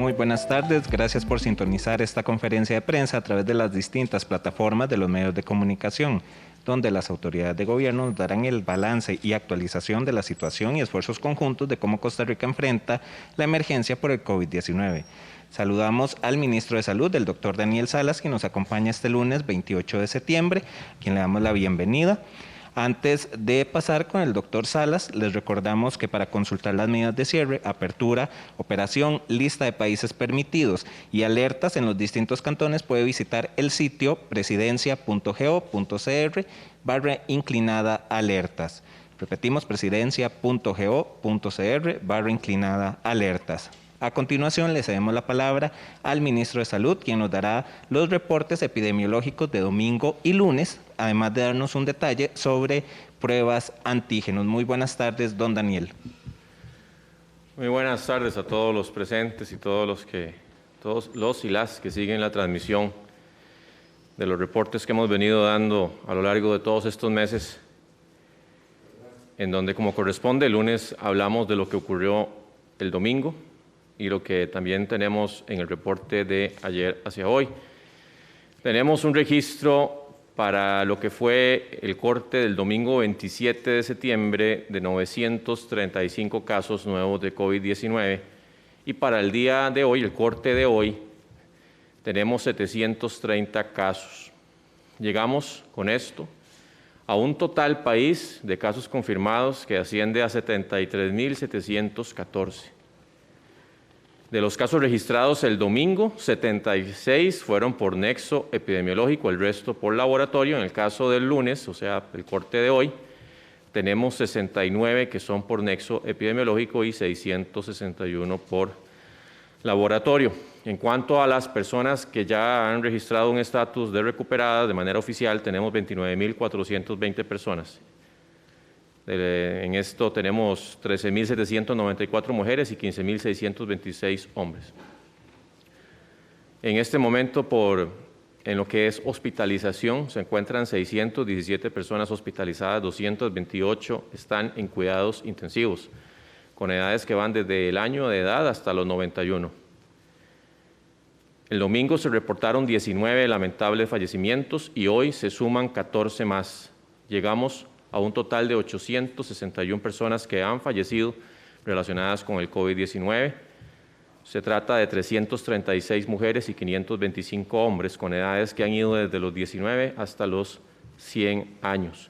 Muy buenas tardes, gracias por sintonizar esta conferencia de prensa a través de las distintas plataformas de los medios de comunicación, donde las autoridades de gobierno nos darán el balance y actualización de la situación y esfuerzos conjuntos de cómo Costa Rica enfrenta la emergencia por el COVID-19. Saludamos al ministro de Salud, el doctor Daniel Salas, quien nos acompaña este lunes 28 de septiembre, a quien le damos la bienvenida. Antes de pasar con el doctor Salas, les recordamos que para consultar las medidas de cierre, apertura, operación, lista de países permitidos y alertas en los distintos cantones puede visitar el sitio presidencia.go.cr/alertas. Repetimos, presidencia.go.cr/alertas. A continuación, le cedemos la palabra al ministro de Salud, quien nos dará los reportes epidemiológicos de domingo y lunes, además de darnos un detalle sobre pruebas antígenos. Muy buenas tardes, don Daniel. Muy buenas tardes a todos los presentes y todos los y las que siguen la transmisión de los reportes que hemos venido dando a lo largo de todos estos meses, en donde, como corresponde, el lunes hablamos de lo que ocurrió el domingo y lo que también tenemos en el reporte de ayer hacia hoy. Tenemos un registro para lo que fue el corte del domingo 27 de septiembre de 935 casos nuevos de COVID-19 y para el día de hoy, el corte de hoy, tenemos 730 casos. Llegamos con esto a un total país de casos confirmados que asciende a 73.714. De los casos registrados el domingo, 76 fueron por nexo epidemiológico, el resto por laboratorio. En el caso del lunes, o sea, el corte de hoy, tenemos 69 que son por nexo epidemiológico y 661 por laboratorio. En cuanto a las personas que ya han registrado un estatus de recuperadas de manera oficial, tenemos 29.420 personas. En esto tenemos 13.794 mujeres y 15.626 hombres. En este momento, en lo que es hospitalización, se encuentran 617 personas hospitalizadas, 228 están en cuidados intensivos, con edades que van desde el año de edad hasta los 91. El domingo se reportaron 19 lamentables fallecimientos y hoy se suman 14 más. Llegamos a un total de 861 personas que han fallecido relacionadas con el COVID-19. Se trata de 336 mujeres y 525 hombres con edades que han ido desde los 19 hasta los 100 años.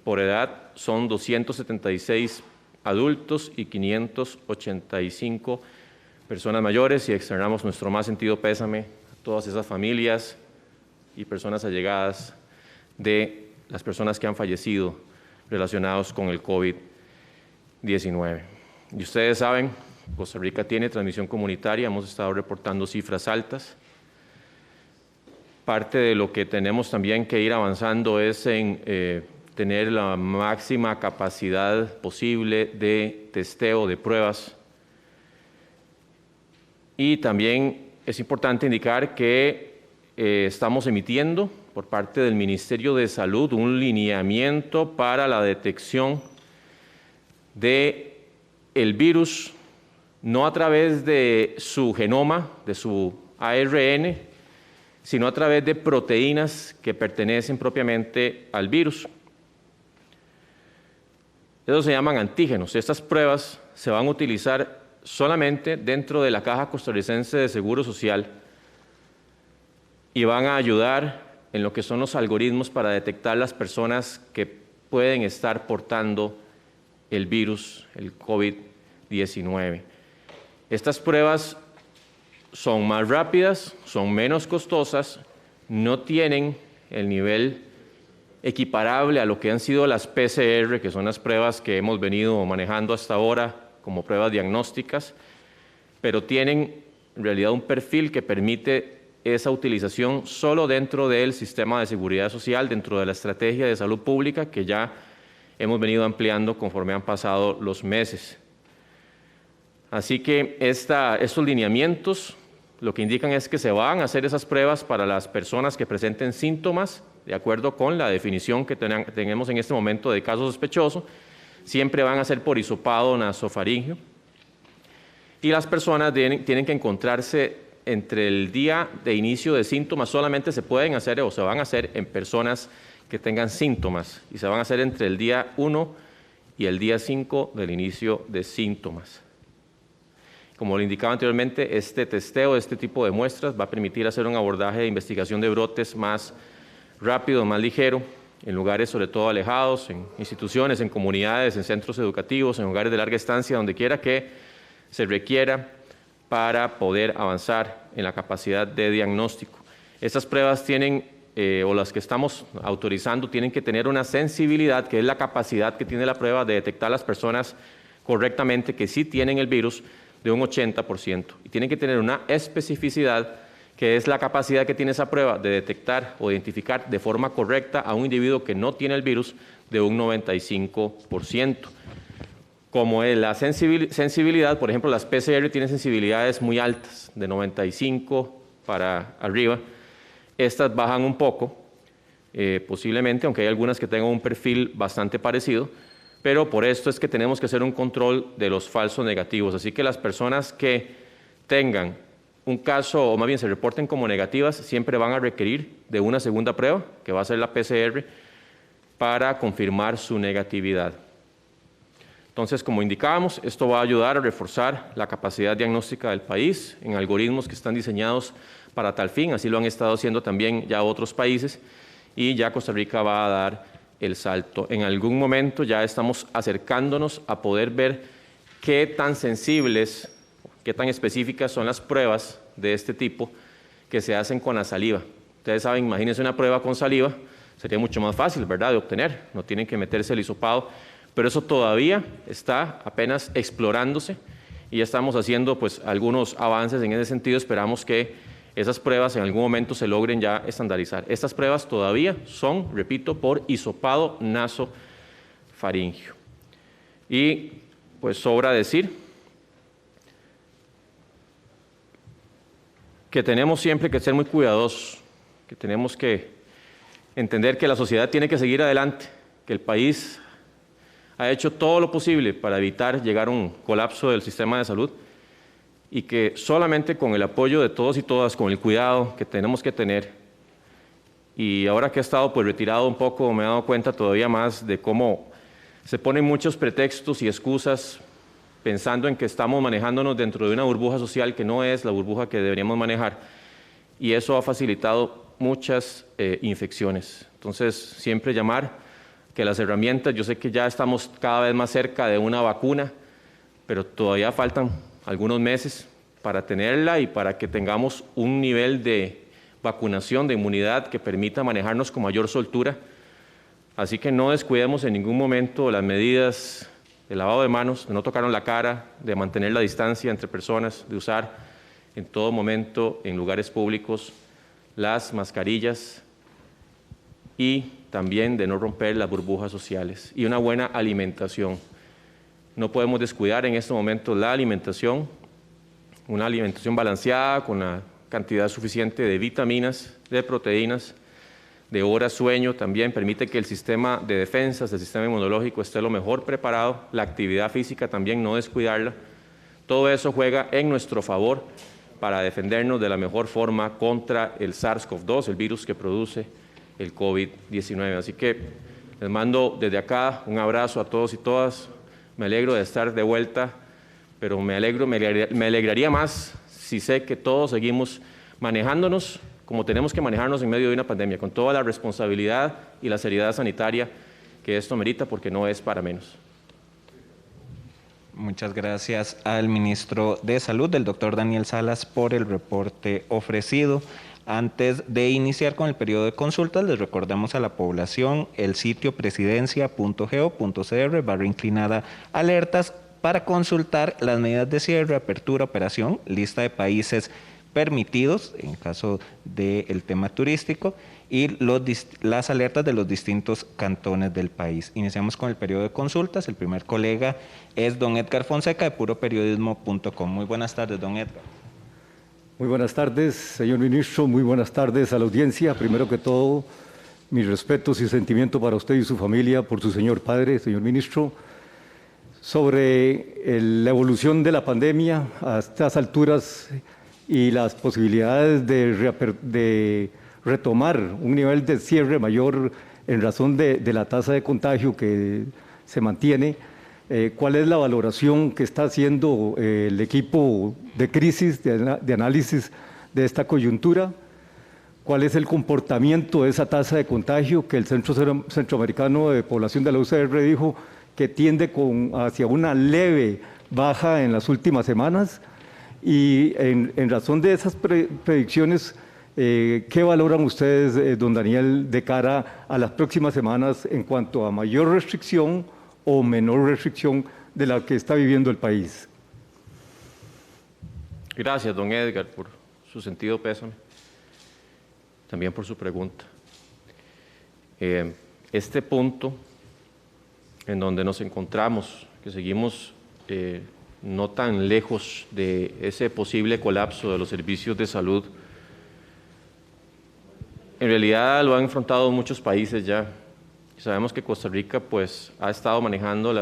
Por edad son 276 adultos y 585 personas mayores y externamos nuestro más sentido pésame a todas esas familias y personas allegadas de las personas que han fallecido relacionados con el COVID-19. Y ustedes saben, Costa Rica tiene transmisión comunitaria, hemos estado reportando cifras altas. Parte de lo que tenemos también que ir avanzando es en tener la máxima capacidad posible de testeo de pruebas. Y también es importante indicar que estamos emitiendo por parte del Ministerio de Salud un lineamiento para la detección del virus, no a través de su genoma, de su ARN, sino a través de proteínas que pertenecen propiamente al virus. Esos se llaman antígenos. Estas pruebas se van a utilizar solamente dentro de la Caja Costarricense de Seguro Social y van a ayudar en lo que son los algoritmos para detectar las personas que pueden estar portando el virus, el COVID-19. Estas pruebas son más rápidas, son menos costosas, no tienen el nivel equiparable a lo que han sido las PCR, que son las pruebas que hemos venido manejando hasta ahora como pruebas diagnósticas, pero tienen en realidad un perfil que permite esa utilización solo dentro del sistema de seguridad social, dentro de la estrategia de salud pública que ya hemos venido ampliando conforme han pasado los meses. Así que estos lineamientos lo que indican es que se van a hacer esas pruebas para las personas que presenten síntomas, de acuerdo con la definición que tenemos en este momento de caso sospechoso, siempre van a ser por hisopado nasofaríngeo. Y las personas tienen que encontrarse entre el día de inicio de síntomas, solamente se pueden hacer o se van a hacer en personas que tengan síntomas, y se van a hacer entre el día 1 y el día 5 del inicio de síntomas. Como le indicaba anteriormente, este testeo, este tipo de muestras va a permitir hacer un abordaje de investigación de brotes más rápido, más ligero, en lugares sobre todo alejados, en instituciones, en comunidades, en centros educativos, en lugares de larga estancia, donde quiera que se requiera para poder avanzar en la capacidad de diagnóstico. Estas pruebas tienen, o las que estamos autorizando, tienen que tener una sensibilidad, que es la capacidad que tiene la prueba de detectar a las personas correctamente que sí tienen el virus, de un 80%. Y tienen que tener una especificidad, que es la capacidad que tiene esa prueba de detectar o identificar de forma correcta a un individuo que no tiene el virus, de un 95%. Como es la sensibilidad, por ejemplo, las PCR tienen sensibilidades muy altas, de 95 para arriba. Estas bajan un poco, posiblemente, aunque hay algunas que tengan un perfil bastante parecido, pero por esto es que tenemos que hacer un control de los falsos negativos. Así que las personas que tengan un caso, o más bien se reporten como negativas, siempre van a requerir de una segunda prueba, que va a ser la PCR, para confirmar su negatividad. Entonces, como indicábamos, esto va a ayudar a reforzar la capacidad diagnóstica del país en algoritmos que están diseñados para tal fin. Así lo han estado haciendo también ya otros países, y ya Costa Rica va a dar el salto. En algún momento ya estamos acercándonos a poder ver qué tan sensibles, qué tan específicas son las pruebas de este tipo que se hacen con la saliva. Ustedes saben, imagínense una prueba con saliva, sería mucho más fácil, ¿verdad?, de obtener. No tienen que meterse el hisopado, pero eso todavía está apenas explorándose, y ya estamos haciendo pues algunos avances en ese sentido. Esperamos que esas pruebas en algún momento se logren ya estandarizar. Estas pruebas todavía son, repito, por hisopado nasofaringio. Y pues sobra decir que tenemos siempre que ser muy cuidadosos, que tenemos que entender que la sociedad tiene que seguir adelante, que el país ha hecho todo lo posible para evitar llegar a un colapso del sistema de salud, y que solamente con el apoyo de todos y todas, con el cuidado que tenemos que tener, y ahora que he estado pues retirado un poco, me he dado cuenta todavía más de cómo se ponen muchos pretextos y excusas pensando en que estamos manejándonos dentro de una burbuja social que no es la burbuja que deberíamos manejar, y eso ha facilitado muchas infecciones. Entonces, siempre llamar que las herramientas, yo sé que ya estamos cada vez más cerca de una vacuna, pero todavía faltan algunos meses para tenerla y para que tengamos un nivel de vacunación, de inmunidad, que permita manejarnos con mayor soltura. Así que no descuidemos en ningún momento las medidas de lavado de manos, de no tocarnos la cara, de mantener la distancia entre personas, de usar en todo momento en lugares públicos las mascarillas, y también de no romper las burbujas sociales, y una buena alimentación. No podemos descuidar en este momento la alimentación, una alimentación balanceada con la cantidad suficiente de vitaminas, de proteínas, de horas sueño. También permite que el sistema de defensas, el sistema inmunológico esté lo mejor preparado. La actividad física también, no descuidarla. Todo eso juega en nuestro favor para defendernos de la mejor forma contra el SARS-CoV-2, el virus que produce el COVID-19. Así que les mando desde acá un abrazo a todos y todas. Me alegro de estar de vuelta, pero me alegraría más si sé que todos seguimos manejándonos como tenemos que manejarnos en medio de una pandemia, con toda la responsabilidad y la seriedad sanitaria que esto merita, porque no es para menos. Muchas gracias al ministro de Salud, el doctor Daniel Salas, por el reporte ofrecido. Antes de iniciar con el periodo de consultas, les recordamos a la población el sitio presidencia.go.cr/alertas para consultar las medidas de cierre, apertura, operación, lista de países permitidos en caso del tema turístico, y las alertas de los distintos cantones del país. Iniciamos con el periodo de consultas. El primer colega es don Edgar Fonseca de puroperiodismo.com. Muy buenas tardes, don Edgar. Muy buenas tardes, señor ministro. Muy buenas tardes a la audiencia. Primero que todo, mis respetos y sentimiento para usted y su familia por su señor padre, señor ministro. sobre la evolución de la pandemia a estas alturas y las posibilidades de retomar un nivel de cierre mayor en razón de la tasa de contagio que se mantiene. ¿Cuál es la valoración que está haciendo el equipo de crisis, de análisis de esta coyuntura? ¿Cuál es el comportamiento de esa tasa de contagio que el Centro Centroamericano de Población de la UCR dijo que tiende hacia una leve baja en las últimas semanas? Y en razón de esas predicciones, ¿qué valoran ustedes, don Daniel, de cara a las próximas semanas en cuanto a mayor restricción o menor restricción de la que está viviendo el país? Gracias, don Edgar, por su sentido pésame, también por su pregunta. Este punto en donde nos encontramos, que seguimos no tan lejos de ese posible colapso de los servicios de salud, en realidad lo han enfrentado muchos países ya. Sabemos que Costa Rica pues, ha estado manejando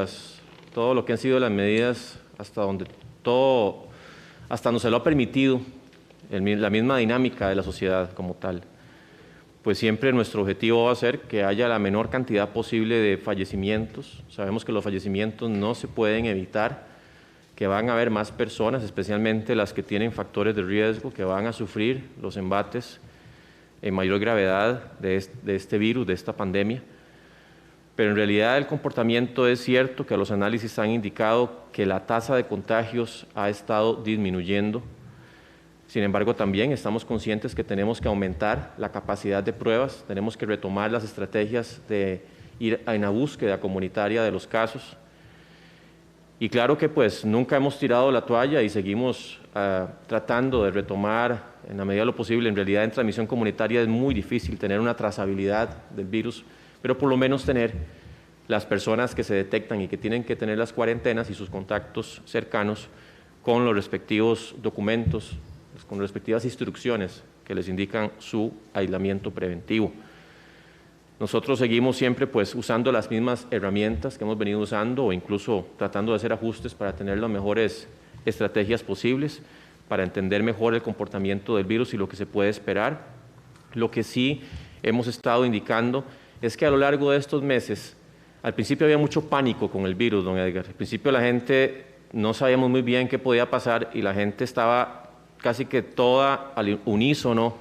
todo lo que han sido las medidas hasta donde se lo ha permitido, la misma dinámica de la sociedad como tal. Pues siempre nuestro objetivo va a ser que haya la menor cantidad posible de fallecimientos. Sabemos que los fallecimientos no se pueden evitar, que van a haber más personas, especialmente las que tienen factores de riesgo, que van a sufrir los embates en mayor gravedad de este virus, de esta pandemia. Pero en realidad el comportamiento es cierto que los análisis han indicado que la tasa de contagios ha estado disminuyendo. Sin embargo, también estamos conscientes que tenemos que aumentar la capacidad de pruebas, tenemos que retomar las estrategias de ir en la búsqueda comunitaria de los casos. Y claro que pues nunca hemos tirado la toalla y seguimos tratando de retomar en la medida de lo posible. En realidad en transmisión comunitaria es muy difícil tener una trazabilidad del virus, pero por lo menos tener las personas que se detectan y que tienen que tener las cuarentenas y sus contactos cercanos con los respectivos documentos, con las respectivas instrucciones que les indican su aislamiento preventivo. Nosotros seguimos siempre pues, usando las mismas herramientas que hemos venido usando o incluso tratando de hacer ajustes para tener las mejores estrategias posibles, para entender mejor el comportamiento del virus y lo que se puede esperar. Lo que sí hemos estado indicando es que a lo largo de estos meses, al principio había mucho pánico con el virus, don Edgar. Al principio la gente no sabíamos muy bien qué podía pasar y la gente estaba casi que toda al unísono,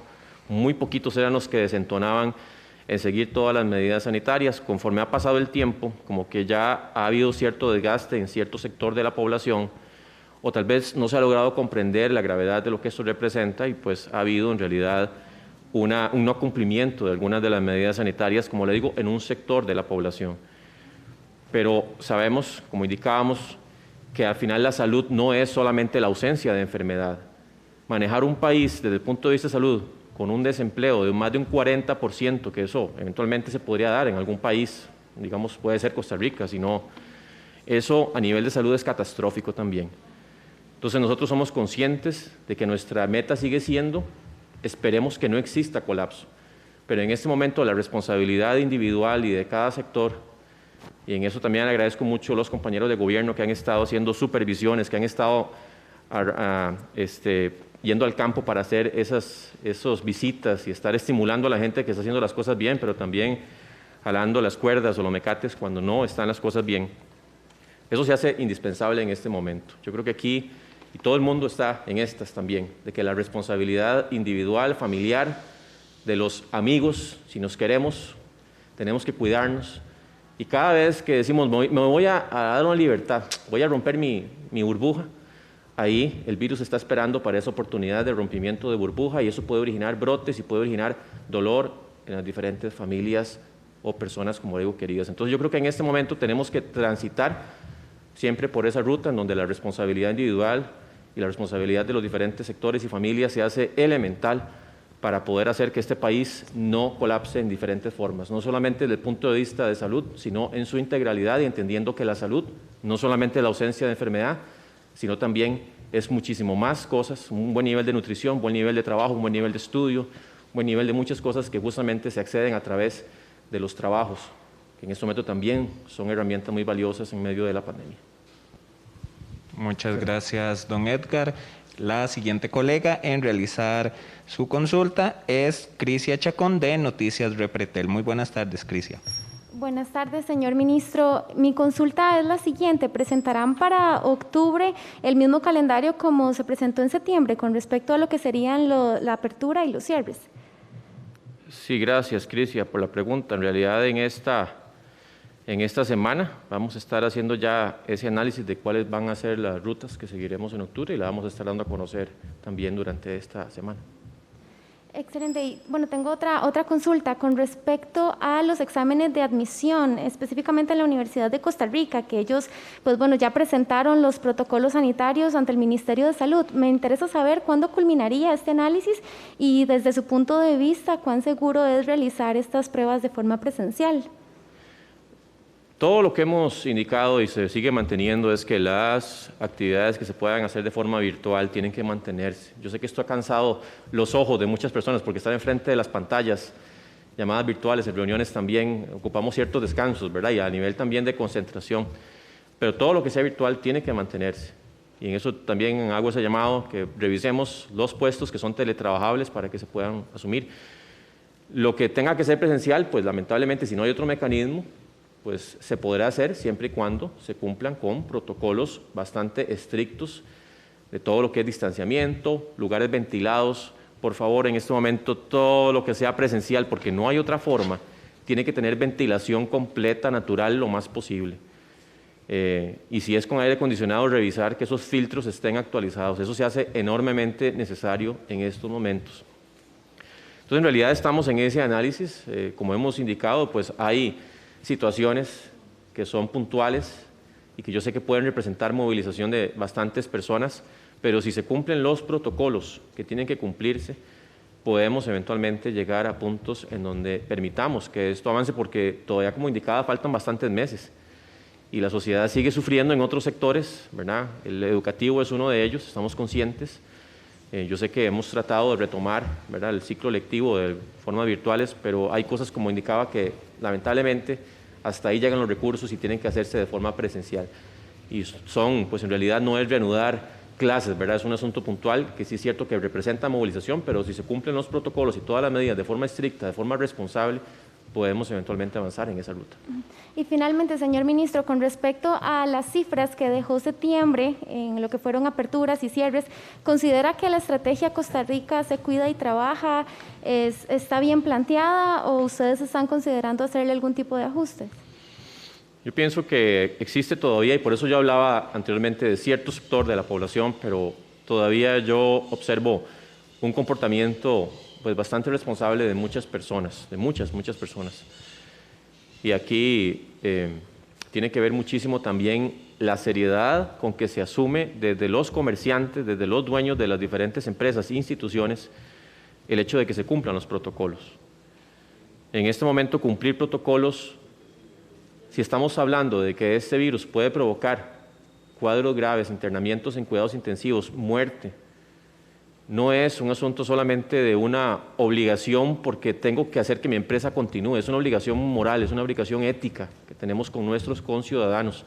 muy poquitos eran los que desentonaban en seguir todas las medidas sanitarias. Conforme ha pasado el tiempo, como que ya ha habido cierto desgaste en cierto sector de la población, o tal vez no se ha logrado comprender la gravedad de lo que esto representa y pues ha habido en realidad un no cumplimiento de algunas de las medidas sanitarias, como le digo, en un sector de la población. Pero sabemos, como indicábamos, que al final la salud no es solamente la ausencia de enfermedad. Manejar un país desde el punto de vista de salud con un desempleo de más de un 40%, que eso eventualmente se podría dar en algún país, digamos puede ser Costa Rica, sino eso a nivel de salud es catastrófico también. Entonces nosotros somos conscientes de que nuestra meta sigue siendo, esperemos que no exista colapso, pero en este momento la responsabilidad individual y de cada sector, y en eso también le agradezco mucho a los compañeros de gobierno que han estado haciendo supervisiones, que han estado yendo al campo para hacer esas visitas y estar estimulando a la gente que está haciendo las cosas bien, pero también jalando las cuerdas o los mecates cuando no están las cosas bien. Eso se hace indispensable en este momento. Yo creo que aquí, y todo el mundo está en estas también, de que la responsabilidad individual, familiar, de los amigos, si nos queremos, tenemos que cuidarnos. Y cada vez que decimos, me voy a dar una libertad, voy a romper mi burbuja, ahí el virus está esperando para esa oportunidad de rompimiento de burbuja y eso puede originar brotes y puede originar dolor en las diferentes familias o personas, como digo, queridas. Entonces yo creo que en este momento tenemos que transitar siempre por esa ruta en donde la responsabilidad individual y la responsabilidad de los diferentes sectores y familias se hace elemental para poder hacer que este país no colapse en diferentes formas, no solamente desde el punto de vista de salud, sino en su integralidad y entendiendo que la salud no solamente es la ausencia de enfermedad, sino también es muchísimo más cosas, un buen nivel de nutrición, un buen nivel de trabajo, un buen nivel de estudio, un buen nivel de muchas cosas que justamente se acceden a través de los trabajos, que en este momento también son herramientas muy valiosas en medio de la pandemia. Muchas gracias, don Edgar. La siguiente colega en realizar su consulta es Crisia Chacón de Noticias Repretel. Muy buenas tardes, Crisia. Buenas tardes, señor ministro. Mi consulta es la siguiente. ¿Presentarán para octubre el mismo calendario como se presentó en septiembre con respecto a lo que serían la apertura y los cierres? Sí, gracias, Crisia, por la pregunta. En realidad, en esta semana vamos a estar haciendo ya ese análisis de cuáles van a ser las rutas que seguiremos en octubre y la vamos a estar dando a conocer también durante esta semana. Excelente. Y bueno, tengo otra consulta con respecto a los exámenes de admisión, específicamente en la Universidad de Costa Rica, que ellos, pues bueno, ya presentaron los protocolos sanitarios ante el Ministerio de Salud. Me interesa saber cuándo culminaría este análisis y desde su punto de vista, cuán seguro es realizar estas pruebas de forma presencial. Todo lo que hemos indicado y se sigue manteniendo es que las actividades que se puedan hacer de forma virtual tienen que mantenerse. Yo sé que esto ha cansado los ojos de muchas personas porque estar enfrente de las pantallas, llamadas virtuales, en reuniones también ocupamos ciertos descansos, ¿verdad? Y a nivel también de concentración. Pero todo lo que sea virtual tiene que mantenerse. Y en eso también hago ese llamado, que revisemos los puestos que son teletrabajables para que se puedan asumir. Lo que tenga que ser presencial, pues lamentablemente si no hay otro mecanismo, pues se podrá hacer siempre y cuando se cumplan con protocolos bastante estrictos de todo lo que es distanciamiento, lugares ventilados. Por favor, en este momento, todo lo que sea presencial, porque no hay otra forma, tiene que tener ventilación completa, natural, lo más posible. Y si es con aire acondicionado, revisar que esos filtros estén actualizados. Eso se hace enormemente necesario en estos momentos. Entonces, en realidad estamos en ese análisis. Como hemos indicado, pues hay situaciones que son puntuales y que yo sé que pueden representar movilización de bastantes personas, pero si se cumplen los protocolos que tienen que cumplirse, podemos eventualmente llegar a puntos en donde permitamos que esto avance, porque todavía, como indicaba, faltan bastantes meses y la sociedad sigue sufriendo en otros sectores, ¿verdad? El educativo es uno de ellos, estamos conscientes. Yo sé que hemos tratado de retomar, ¿verdad?, el ciclo lectivo de formas virtuales, pero hay cosas, como indicaba, que lamentablemente hasta ahí llegan los recursos y tienen que hacerse de forma presencial. Y son, pues en realidad no es reanudar clases, ¿verdad? Es un asunto puntual que sí es cierto que representa movilización, pero si se cumplen los protocolos y todas las medidas de forma estricta, de forma responsable, podemos eventualmente avanzar en esa ruta. Y finalmente, señor ministro, con respecto a las cifras que dejó septiembre en lo que fueron aperturas y cierres, ¿considera que la estrategia Costa Rica se cuida y trabaja está bien planteada o ustedes están considerando hacerle algún tipo de ajustes? Yo pienso que existe todavía, y por eso yo hablaba anteriormente de cierto sector de la población, pero todavía yo observo un comportamiento pues bastante responsable de muchas personas, de muchas personas. Y aquí tiene que ver muchísimo también la seriedad con que se asume desde los comerciantes, desde los dueños de las diferentes empresas e instituciones, el hecho de que se cumplan los protocolos. En este momento, cumplir protocolos, si estamos hablando de que este virus puede provocar cuadros graves, internamientos en cuidados intensivos, muerte, no es un asunto solamente de una obligación porque tengo que hacer que mi empresa continúe, es una obligación moral, es una obligación ética que tenemos con nuestros conciudadanos.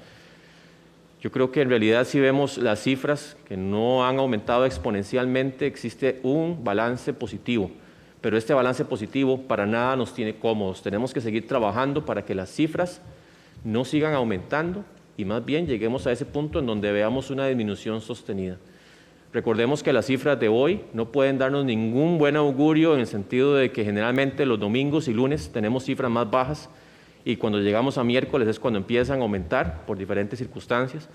Yo creo que en realidad, si vemos las cifras que no han aumentado exponencialmente, existe un balance positivo, pero este balance positivo para nada nos tiene cómodos. Tenemos que seguir trabajando para que las cifras no sigan aumentando y más bien lleguemos a ese punto en donde veamos una disminución sostenida. Recordemos que las cifras de hoy no pueden darnos ningún buen augurio, en el sentido de que generalmente los domingos y lunes tenemos cifras más bajas y cuando llegamos a miércoles es cuando empiezan a aumentar por diferentes circunstancias,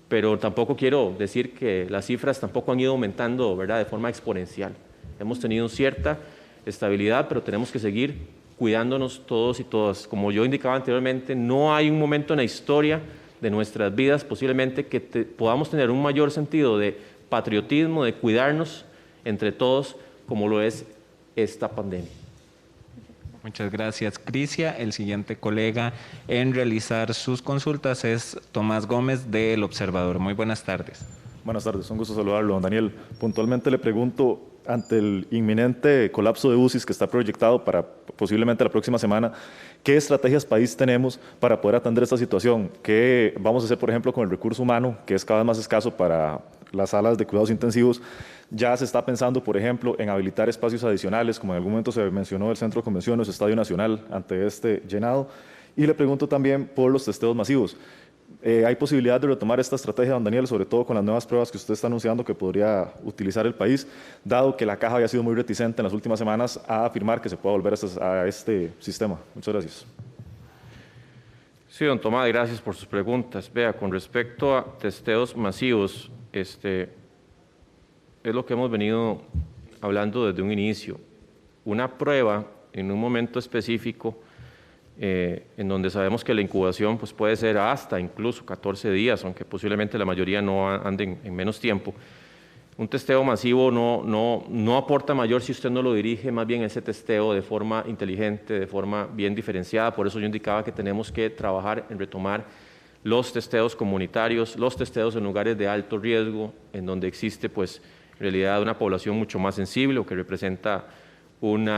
pero tampoco quiero decir que las cifras tampoco han ido aumentando, ¿verdad?, de forma exponencial. Hemos tenido cierta estabilidad, pero tenemos que seguir cuidándonos todos y todas. Como yo indicaba anteriormente, no hay un momento en la historia de nuestras vidas posiblemente que podamos tener un mayor sentido de patriotismo, de cuidarnos entre todos, como lo es esta pandemia. Muchas gracias, Crisia. El siguiente colega en realizar sus consultas es Tomás Gómez del Observador. Muy buenas tardes. Buenas tardes, un gusto saludarlo, don Daniel. Puntualmente le pregunto, ante el inminente colapso de UCIs que está proyectado para posiblemente la próxima semana, ¿qué estrategias país tenemos para poder atender esta situación? ¿Qué vamos a hacer, por ejemplo, con el recurso humano, que es cada vez más escaso para las salas de cuidados intensivos? Ya se está pensando, por ejemplo, en habilitar espacios adicionales, como en algún momento se mencionó el Centro de Convenciones, Estadio Nacional, ante este llenado. Y le pregunto también por los testeos masivos. ¿Hay posibilidad de retomar esta estrategia, don Daniel, sobre todo con las nuevas pruebas que usted está anunciando que podría utilizar el país, dado que la Caja había sido muy reticente en las últimas semanas a afirmar que se pueda volver a este sistema? Muchas gracias. Sí, don Tomás, gracias por sus preguntas. Vea, con respecto a testeos masivos, es lo que hemos venido hablando desde un inicio. Una prueba en un momento específico, en donde sabemos que la incubación pues, puede ser hasta incluso 14 días, aunque posiblemente la mayoría no anden en menos tiempo. Un testeo masivo no aporta mayor si usted no lo dirige, más bien ese testeo de forma inteligente, de forma bien diferenciada. Por eso yo indicaba que tenemos que trabajar en retomar los testeos comunitarios, los testeos en lugares de alto riesgo, en donde existe pues, en realidad una población mucho más sensible o que representa un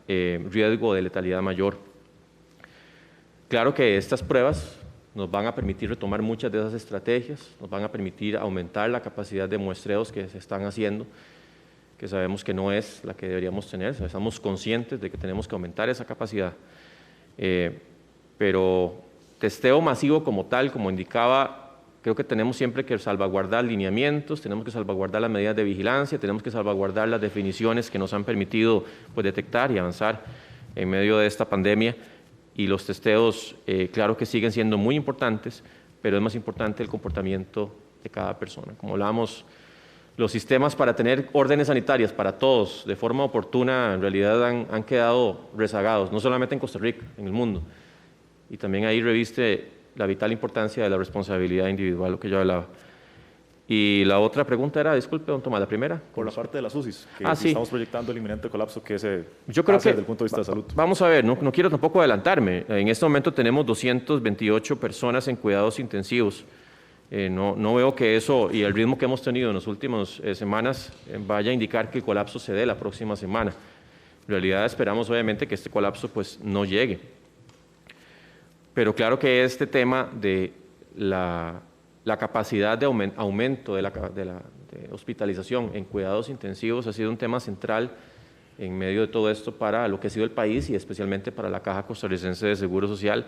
riesgo de letalidad mayor. Claro que estas pruebas nos van a permitir retomar muchas de esas estrategias, nos van a permitir aumentar la capacidad de muestreos que se están haciendo, que sabemos que no es la que deberíamos tener, estamos conscientes de que tenemos que aumentar esa capacidad. Pero testeo masivo como tal, como indicaba, creo que tenemos siempre que salvaguardar lineamientos, tenemos que salvaguardar las medidas de vigilancia, tenemos que salvaguardar las definiciones que nos han permitido pues, detectar y avanzar en medio de esta pandemia. Y los testeos, claro que siguen siendo muy importantes, pero es más importante el comportamiento de cada persona. Como hablábamos, los sistemas para tener órdenes sanitarias para todos de forma oportuna en realidad han quedado rezagados, no solamente en Costa Rica, en el mundo. Y también ahí reviste la vital importancia de la responsabilidad individual, lo que yo hablaba. Y la otra pregunta era, disculpe, don Tomás, la primera. Por la parte de las UCIs, que sí. Estamos proyectando el inminente colapso que se yo creo hace que, desde el punto de vista de salud. Vamos a ver, no quiero tampoco adelantarme. En este momento tenemos 228 personas en cuidados intensivos. No veo que eso y el ritmo que hemos tenido en las últimas semanas vaya a indicar que el colapso se dé la próxima semana. En realidad esperamos obviamente que este colapso pues, no llegue. Pero claro que este tema de la capacidad de aumento de hospitalización en cuidados intensivos ha sido un tema central en medio de todo esto para lo que ha sido el país y especialmente para la Caja Costarricense de Seguro Social.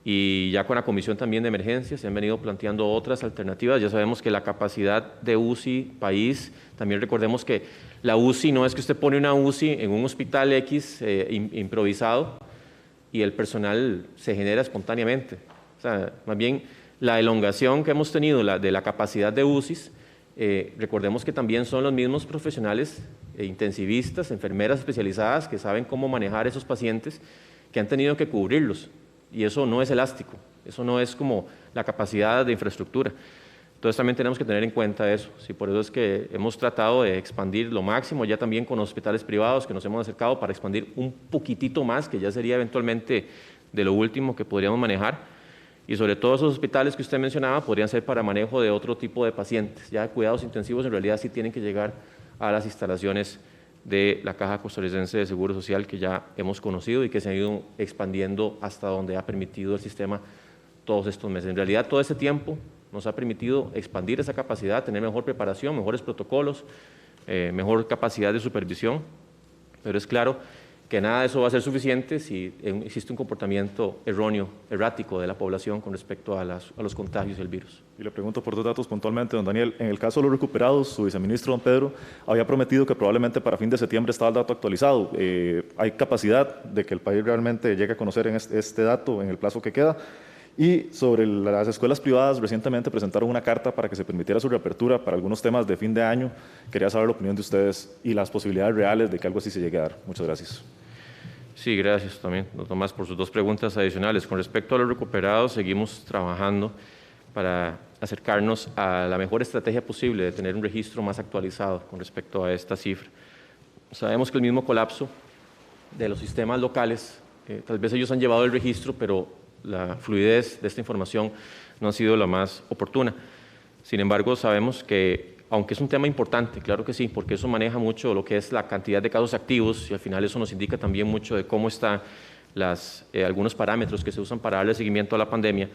Y ya con la Comisión también de Emergencias se han venido planteando otras alternativas. Ya sabemos que la capacidad de UCI país, también recordemos que la UCI no es que usted pone una UCI en un hospital X improvisado y el personal se genera espontáneamente. O sea, más bien la elongación que hemos tenido de la capacidad de UCIs, recordemos que también son los mismos profesionales intensivistas, enfermeras especializadas que saben cómo manejar esos pacientes que han tenido que cubrirlos. Y eso no es elástico, eso no es como la capacidad de infraestructura. Entonces también tenemos que tener en cuenta eso. Sí, por eso es que hemos tratado de expandir lo máximo, ya también con hospitales privados que nos hemos acercado para expandir un poquitito más, que ya sería eventualmente de lo último que podríamos manejar. Y sobre todo esos hospitales que usted mencionaba podrían ser para manejo de otro tipo de pacientes. Ya cuidados intensivos en realidad sí tienen que llegar a las instalaciones de la Caja Costarricense de Seguro Social que ya hemos conocido y que se han ido expandiendo hasta donde ha permitido el sistema todos estos meses. En realidad todo ese tiempo nos ha permitido expandir esa capacidad, tener mejor preparación, mejores protocolos, mejor capacidad de supervisión, pero es claro que nada de eso va a ser suficiente si existe un comportamiento erróneo, errático de la población con respecto a los contagios del virus. Y le pregunto por dos datos puntualmente, don Daniel. En el caso de los recuperados, su viceministro, don Pedro, había prometido que probablemente para fin de septiembre estaba el dato actualizado. ¿Hay capacidad de que el país realmente llegue a conocer en este dato en el plazo que queda? Y sobre las escuelas privadas, recientemente presentaron una carta para que se permitiera su reapertura para algunos temas de fin de año. Quería saber la opinión de ustedes y las posibilidades reales de que algo así se llegue a dar. Muchas gracias. Sí, gracias también, don Tomás, por sus dos preguntas adicionales. Con respecto a los recuperados, seguimos trabajando para acercarnos a la mejor estrategia posible de tener un registro más actualizado con respecto a esta cifra. Sabemos que el mismo colapso de los sistemas locales, tal vez ellos han llevado el registro, pero la fluidez de esta información no ha sido la más oportuna. Sin embargo, sabemos que aunque es un tema importante, claro que sí, porque eso maneja mucho lo que es la cantidad de casos activos y al final eso nos indica también mucho de cómo están algunos parámetros que se usan para darle seguimiento a la pandemia.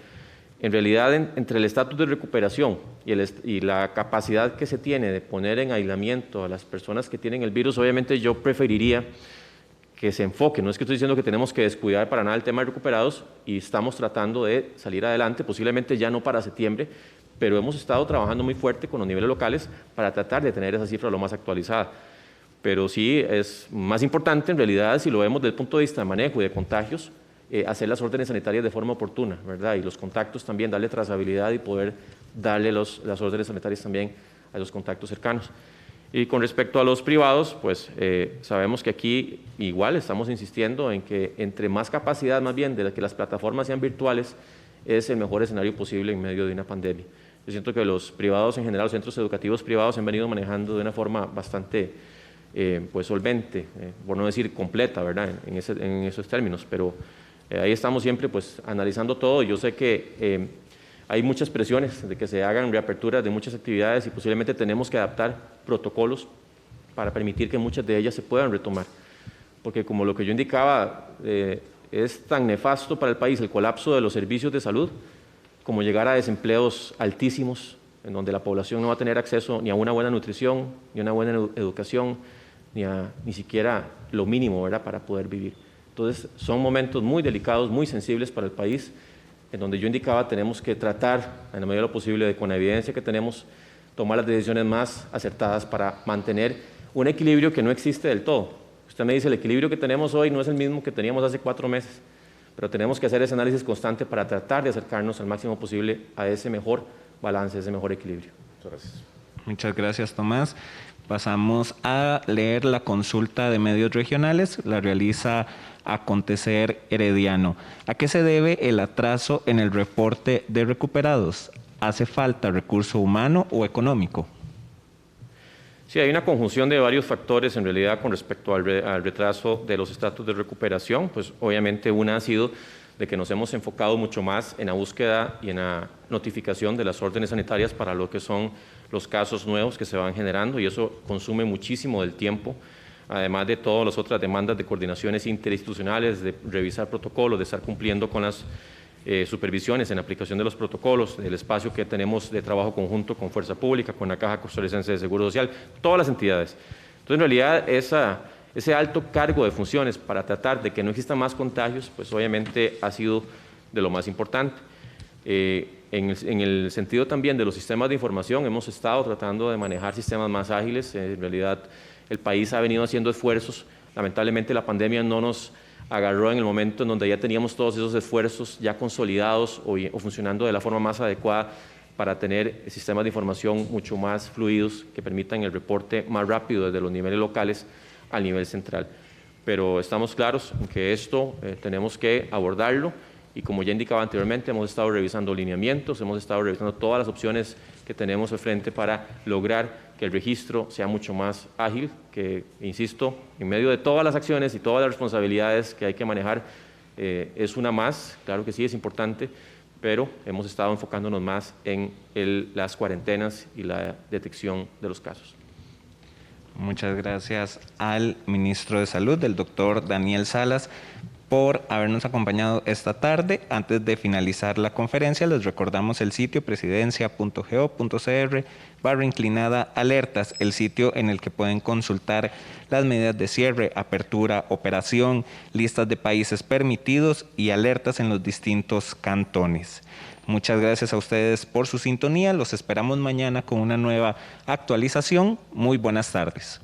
En realidad, entre el estatus de recuperación y la capacidad que se tiene de poner en aislamiento a las personas que tienen el virus, obviamente yo preferiría que se enfoque. No es que estoy diciendo que tenemos que descuidar para nada el tema de recuperados y estamos tratando de salir adelante, posiblemente ya no para septiembre, pero hemos estado trabajando muy fuerte con los niveles locales para tratar de tener esa cifra lo más actualizada. Pero sí es más importante, en realidad, si lo vemos desde el punto de vista de manejo y de contagios, hacer las órdenes sanitarias de forma oportuna, ¿verdad? Y los contactos también, darle trazabilidad y poder darle las órdenes sanitarias también a los contactos cercanos. Y con respecto a los privados, pues sabemos que aquí igual estamos insistiendo en que entre más capacidad, más bien, de que las plataformas sean virtuales, es el mejor escenario posible en medio de una pandemia. Yo siento que los privados en general, los centros educativos privados, se han venido manejando de una forma bastante pues solvente, por no decir completa, ¿verdad? En esos términos, pero ahí estamos siempre pues analizando todo. Yo sé que hay muchas presiones de que se hagan reaperturas de muchas actividades y posiblemente tenemos que adaptar protocolos para permitir que muchas de ellas se puedan retomar, porque como lo que yo indicaba, es tan nefasto para el país el colapso de los servicios de salud como llegar a desempleos altísimos, en donde la población no va a tener acceso ni a una buena nutrición, ni a una buena educación, ni siquiera lo mínimo, ¿verdad?, para poder vivir. Entonces, son momentos muy delicados, muy sensibles para el país, en donde yo indicaba tenemos que tratar, en la medida de lo posible, de con la evidencia que tenemos, tomar las decisiones más acertadas para mantener un equilibrio que no existe del todo. Usted me dice, el equilibrio que tenemos hoy no es el mismo que teníamos hace 4 meses, pero tenemos que hacer ese análisis constante para tratar de acercarnos al máximo posible a ese mejor balance, ese mejor equilibrio. Muchas gracias. Muchas gracias, Tomás. Pasamos a leer la consulta de medios regionales, la realiza Acontecer Herediano. ¿A qué se debe el atraso en el reporte de recuperados? ¿Hace falta recurso humano o económico? Sí, hay una conjunción de varios factores en realidad con respecto al retraso de los estatus de recuperación. Pues obviamente una ha sido de que nos hemos enfocado mucho más en la búsqueda y en la notificación de las órdenes sanitarias para lo que son los casos nuevos que se van generando, y eso consume muchísimo del tiempo, además de todas las otras demandas de coordinaciones interinstitucionales, de revisar protocolos, de estar cumpliendo con las supervisiones en la aplicación de los protocolos, del espacio que tenemos de trabajo conjunto con Fuerza Pública, con la Caja Costarricense de Seguro Social, todas las entidades. Entonces, en realidad, ese alto cargo de funciones para tratar de que no existan más contagios, pues obviamente ha sido de lo más importante. En el sentido también de los sistemas de información, hemos estado tratando de manejar sistemas más ágiles. En realidad, el país ha venido haciendo esfuerzos. Lamentablemente, la pandemia no nos agarró en el momento en donde ya teníamos todos esos esfuerzos ya consolidados o funcionando de la forma más adecuada para tener sistemas de información mucho más fluidos que permitan el reporte más rápido desde los niveles locales al nivel central. Pero estamos claros en que esto tenemos que abordarlo, y como ya indicaba anteriormente, hemos estado revisando lineamientos, hemos estado revisando todas las opciones que tenemos al frente para lograr que el registro sea mucho más ágil, que, insisto, en medio de todas las acciones y todas las responsabilidades que hay que manejar, es una más, claro que sí, es importante, pero hemos estado enfocándonos más en las cuarentenas y la detección de los casos. Muchas gracias al ministro de Salud, el doctor Daniel Salas, por habernos acompañado esta tarde. Antes de finalizar la conferencia, les recordamos el sitio presidencia.go.cr/alertas, el sitio en el que pueden consultar las medidas de cierre, apertura, operación, listas de países permitidos y alertas en los distintos cantones. Muchas gracias a ustedes por su sintonía. Los esperamos mañana con una nueva actualización. Muy buenas tardes.